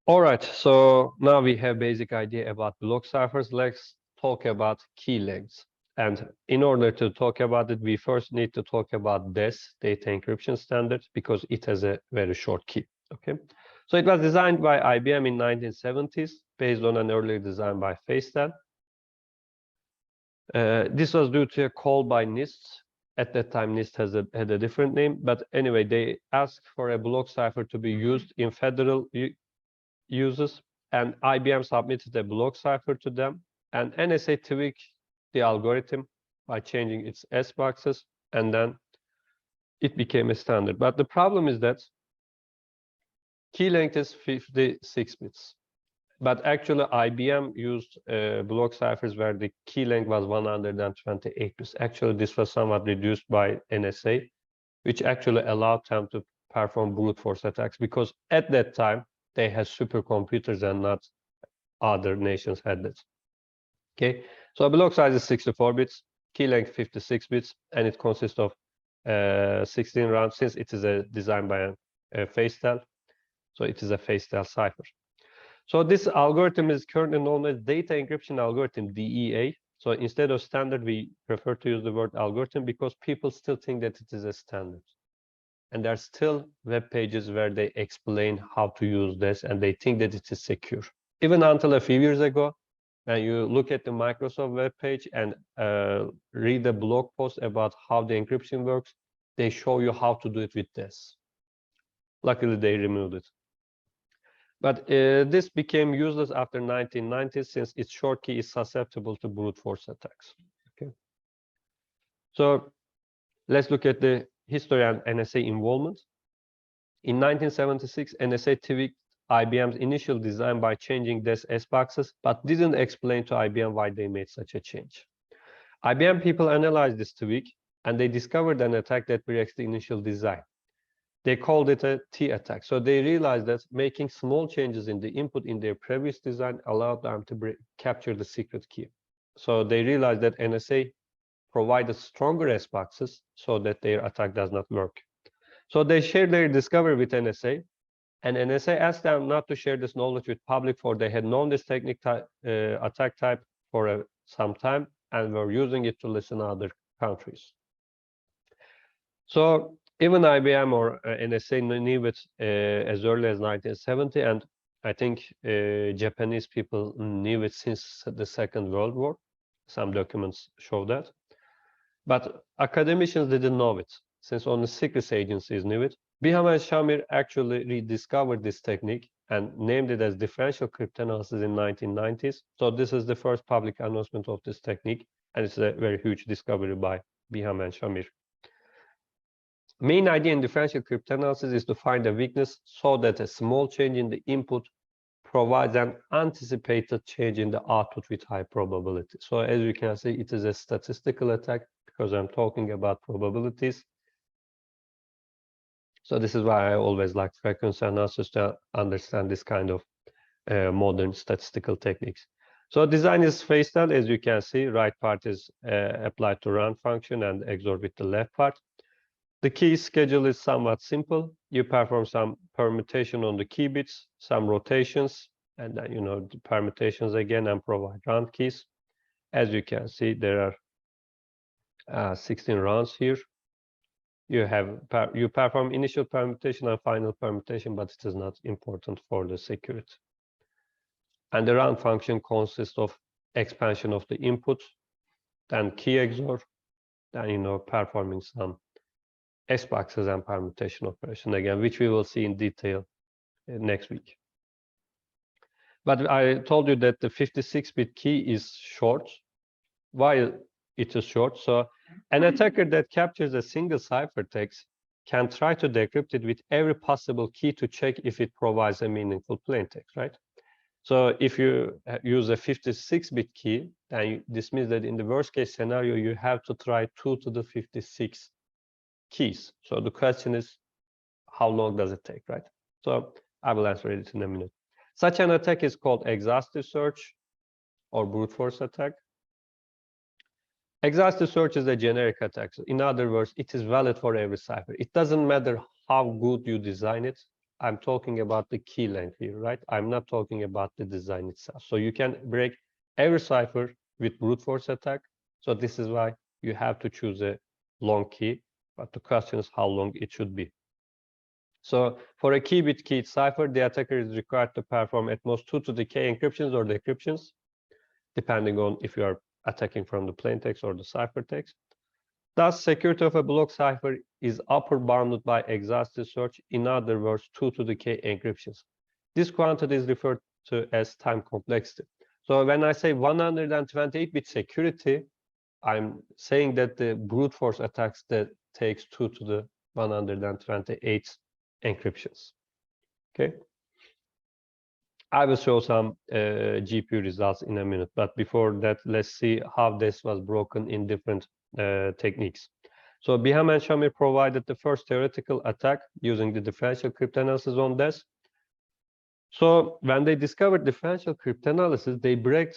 All right, so now we have basic idea about block ciphers. Let's talk about key lengths. And in order to talk about it, we first need to talk about DES, data encryption standard, because it has a very short key. Okay, so it was designed by IBM in 1970s, based on an earlier design by Feistel. This was due to a call by NIST. At that time, NIST had a different name, but anyway, they asked for a block cipher to be used in federal uses, and IBM submitted a block cipher to them, and NSA tweaked the algorithm by changing its S boxes, and then it became a standard. But the problem is that key length is 56 bits. But actually, IBM used block ciphers where the key length was 128 bits. Actually, this was somewhat reduced by NSA, which actually allowed them to perform brute force attacks, because at that time, they had supercomputers and not other nations had that. Okay, so a block size is 64 bits, key length 56 bits, and it consists of 16 rounds, since it is designed by a Feistel. So it is a Feistel cipher. So this algorithm is currently known as data encryption algorithm, DEA. So instead of standard, we prefer to use the word algorithm because people still think that it is a standard. And there are still web pages where they explain how to use this, and they think that it is secure. Even until a few years ago, when you look at the Microsoft web page and read a blog post about how the encryption works, they show you how to do it with this. Luckily, they removed it. But this became useless after 1990s, since its short key is susceptible to brute force attacks. Okay. So let's look at the history and NSA involvement. In 1976, NSA tweaked IBM's initial design by changing this S boxes, but didn't explain to IBM why they made such a change. IBM people analyzed this tweak, and they discovered an attack that breaks the initial design. They called it a T attack. So they realized that making small changes in the input in their previous design allowed them to capture the secret key. So they realized that NSA provided stronger S boxes so that their attack does not work. So they shared their discovery with NSA, and NSA asked them not to share this knowledge with public, for they had known this technique attack type for some time and were using it to listen to other countries. So even IBM or NSA knew it as early as 1970, and I think Japanese people knew it since the Second World War. Some documents show that. But academicians didn't know it, since only secret agencies knew it. Biham and Shamir actually rediscovered this technique and named it as differential cryptanalysis in 1990s. So this is the first public announcement of this technique, and it's a very huge discovery by Biham and Shamir. Main idea in differential cryptanalysis is to find a weakness so that a small change in the input provides an anticipated change in the output with high probability. So as you can see, it is a statistical attack because I'm talking about probabilities. So this is why I always like frequency analysis, to understand this kind of modern statistical techniques. So design is Feistel, as you can see. Right part is applied to round function and XOR with the left part. The key schedule is somewhat simple. You perform some permutation on the key bits, some rotations, and then the permutations again, and provide round keys. As you can see, there are 16 rounds here. You perform initial permutation and final permutation, but it is not important for the security. And the round function consists of expansion of the input, then key XOR, then performing some S boxes and permutation operation again, which we will see in detail next week. But I told you that the 56-bit key is short. Why it is short? So an attacker that captures a single cipher text can try to decrypt it with every possible key to check if it provides a meaningful plain text, right? So if you use a 56-bit key, then this means that in the worst case scenario, you have to try 2 to the 56 keys. So the question is, how long does it take, right? So I will answer it in a minute. Such an attack is called exhaustive search or brute force attack. Exhaustive search is a generic attack. So in other words, it is valid for every cipher. It doesn't matter how good you design it. I'm talking about the key length here, right? I'm not talking about the design itself. So you can break every cipher with brute force attack. So this is why you have to choose a long key, but the question is how long it should be. So for a key-bit keyed cipher, the attacker is required to perform at most 2 to the k encryptions or decryptions, depending on if you are attacking from the plain text or the ciphertext. Thus, security of a block cipher is upper bounded by exhaustive search, in other words, 2 to the k encryptions. This quantity is referred to as time complexity. So when I say 128-bit security, I'm saying that the brute force attacks that takes 2 to the 128 encryptions. Okay. I will show some GPU results in a minute, but before that, let's see how this was broken in different techniques. So Biham and Shamir provided the first theoretical attack using the differential cryptanalysis on this. So when they discovered differential cryptanalysis, they break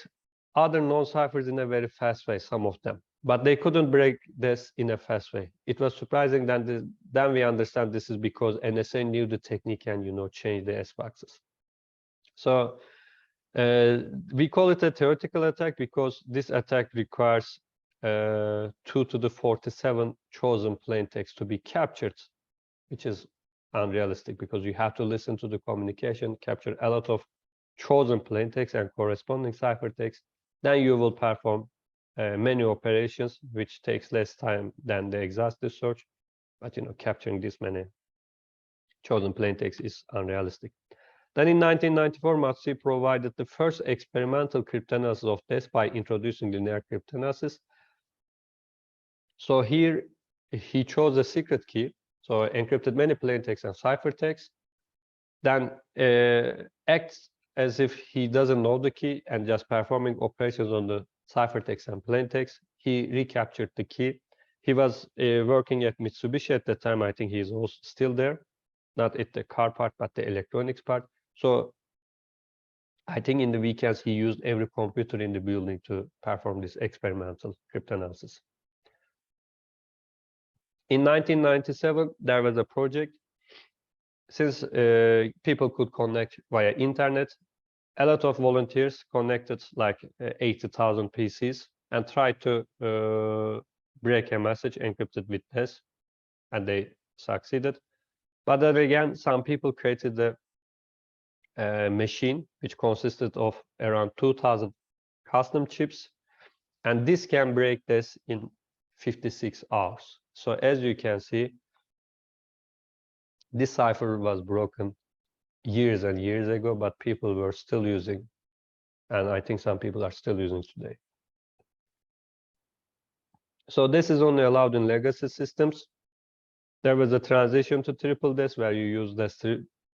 other non-ciphers in a very fast way, some of them. But they couldn't break this in a fast way. It was surprising that then we understand this is because NSA knew the technique and, change the S-boxes. So we call it a theoretical attack because this attack requires 2 to the 47 chosen plain text to be captured, which is unrealistic because you have to listen to the communication, capture a lot of chosen plain text and corresponding ciphertext. Then you will perform many operations, which takes less time than the exhaustive search. But capturing this many chosen plain text is unrealistic. Then in 1994, Matsui provided the first experimental cryptanalysis of this by introducing linear cryptanalysis. So here he chose a secret key, so encrypted many plain text and ciphertext, then acts as if he doesn't know the key and just performing operations on the ciphertext and plain text. He recaptured the key. He was working at Mitsubishi at the time. I think he's also still there, not at the car part, but the electronics part. So I think in the weekends, he used every computer in the building to perform this experimental cryptanalysis. In 1997, there was a project. Since people could connect via internet, a lot of volunteers connected like 80,000 PCs and tried to break a message encrypted with this, and they succeeded. But then again, some people created a machine which consisted of around 2,000 custom chips, and this can break this in 56 hours. So as you can see, this cipher was broken years and years ago, but people were still using, and I think some people are still using today. So this is only allowed in legacy systems. There was a transition to triple this where you use this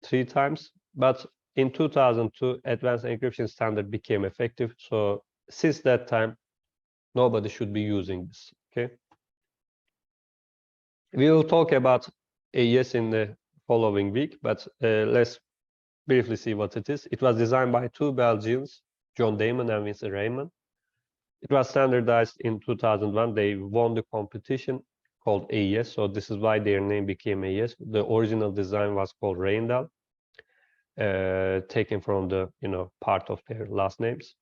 three times, but in 2002, advanced encryption standard became effective. So since that time, nobody should be using this, okay? We will talk about AES in the following week, but let's briefly see what it is. It was designed by two Belgians, John Damon and Vincent Raymond. It was standardized in 2001. They won the competition called AES, so this is why their name became AES. The original design was called Reyndal, taken from the part of their last names.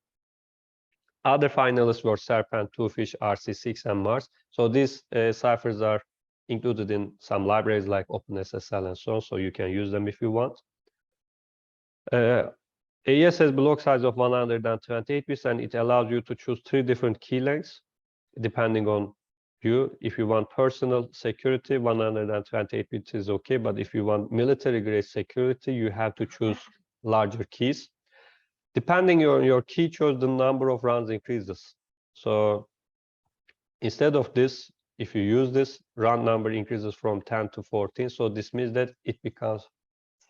Other finalists were Serpent, Twofish, RC6, and Mars. So these ciphers are included in some libraries like OpenSSL and so on, so you can use them if you want. AES has block size of 128 bits, and it allows you to choose 3 different key lengths, depending on you. If you want personal security, 128 bits is okay, but if you want military-grade security, you have to choose larger keys. Depending on your key choice, the number of rounds increases. So instead of this, if you use this, round number increases from 10 to 14. So this means that it becomes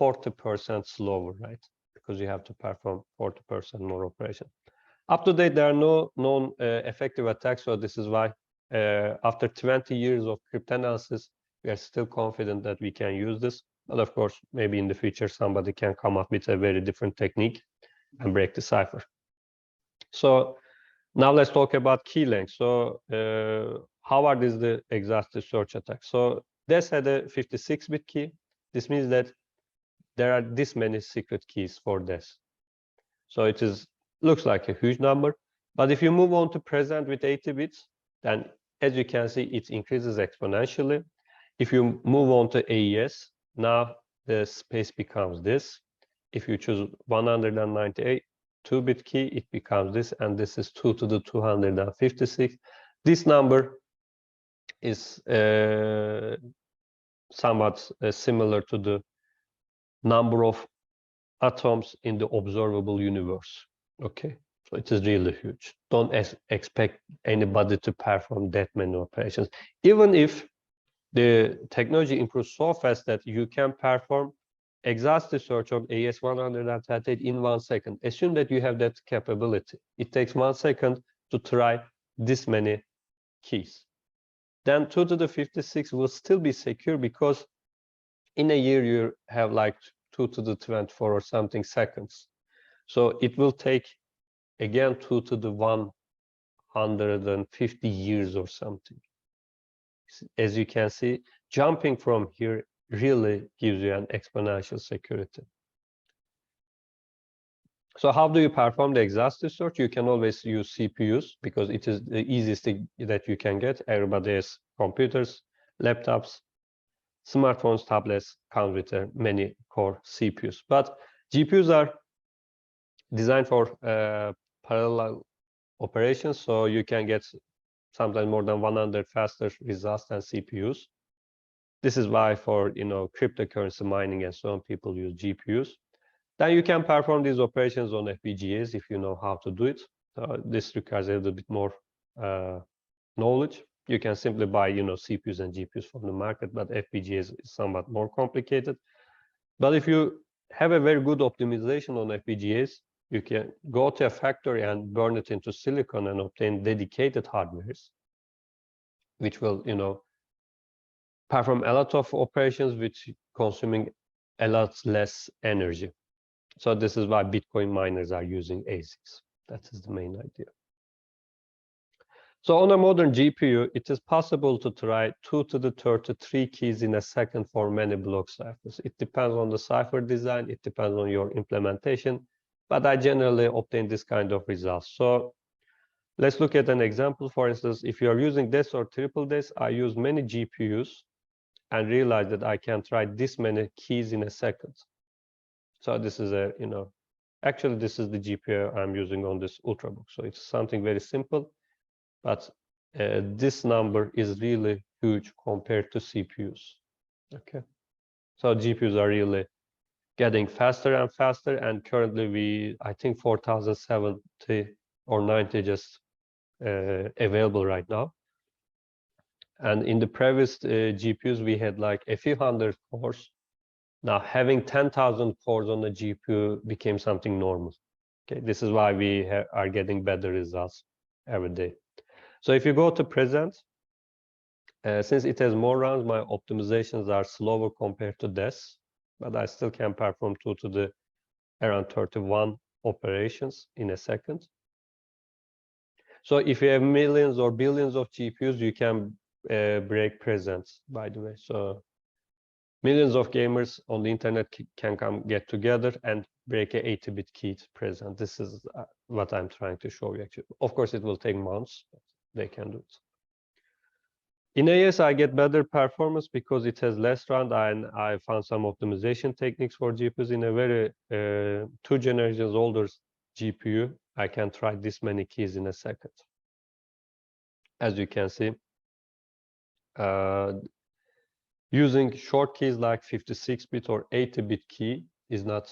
40% slower, right? Because you have to perform 40% more operation. Up to date, there are no known effective attacks. So this is why after 20 years of cryptanalysis, we are still confident that we can use this. But of course, maybe in the future, somebody can come up with a very different technique and break the cipher. So now let's talk about key lengths. So how are these the exhaustive search attacks? So this had a 56-bit key. This means that there are this many secret keys for this. So it looks like a huge number. But if you move on to present with 80 bits, then as you can see, it increases exponentially. If you move on to AES, now the space becomes this. If you choose 198 2-bit key, it becomes this, and this is 2 to the 256. This number is somewhat similar to the number of atoms in the observable universe. Okay, so it is really huge. Don't expect anybody to perform that many operations. Even if the technology improves so fast that you can perform exhaustive search on AES-128 in 1 second. Assume that you have that capability. It takes 1 second to try this many keys. Then 2 to the 56 will still be secure because in a year you have like 2 to the 24 or something seconds. So it will take again 2 to the 150 years or something. As you can see, jumping from here really gives you an exponential security. So how do you perform the exhaustive search? You can always use CPUs because it is the easiest thing that you can get. Everybody has computers, laptops, smartphones, tablets come with many core CPUs. But GPUs are designed for parallel operations, so you can get sometimes more than 100 faster results than CPUs. This is why for cryptocurrency mining and so on, people use GPUs. Then you can perform these operations on FPGAs if you know how to do it. This requires a little bit more knowledge. You can simply buy CPUs and GPUs from the market, but FPGAs is somewhat more complicated. But if you have a very good optimization on FPGAs, you can go to a factory and burn it into silicon and obtain dedicated hardwares, which will perform a lot of operations which consuming a lot less energy. So this is why Bitcoin miners are using ASICs. That is the main idea. So on a modern GPU, it is possible to try 2 to the 33 keys in a second for many block ciphers. It depends on the cipher design, it depends on your implementation, but I generally obtain this kind of results. So let's look at an example. For instance, if you are using this or triple this, I use many GPUs and realize that I can try this many keys in a second. So this is actually this is the GPU I'm using on this Ultrabook. So it's something very simple, but this number is really huge compared to CPUs. Okay, so GPUs are really getting faster and faster, and currently I think 4070 or 90 just available right now. And in the previous GPUs, we had like a few hundred cores. Now having 10,000 cores on the GPU became something normal. Okay, this is why we are getting better results every day. So if you go to present, since it has more rounds, my optimizations are slower compared to this, but I still can perform 2 to the around 31 operations in a second. So if you have millions or billions of GPUs, you can break presence, by the way. So millions of gamers on the internet can get together and break a 80-bit key present. This is what I'm trying to show you, actually. Of course, it will take months, but they can do it. In AES, I get better performance because it has less round, and I found some optimization techniques for GPUs. In a very 2 generations older GPU, I can try this many keys in a second. As you can see, using short keys like 56-bit or 80-bit key is not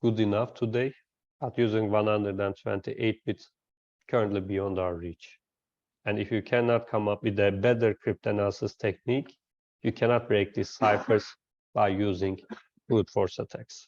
good enough today, but using 128-bit currently beyond our reach. And if you cannot come up with a better cryptanalysis technique, you cannot break these ciphers by using brute force attacks.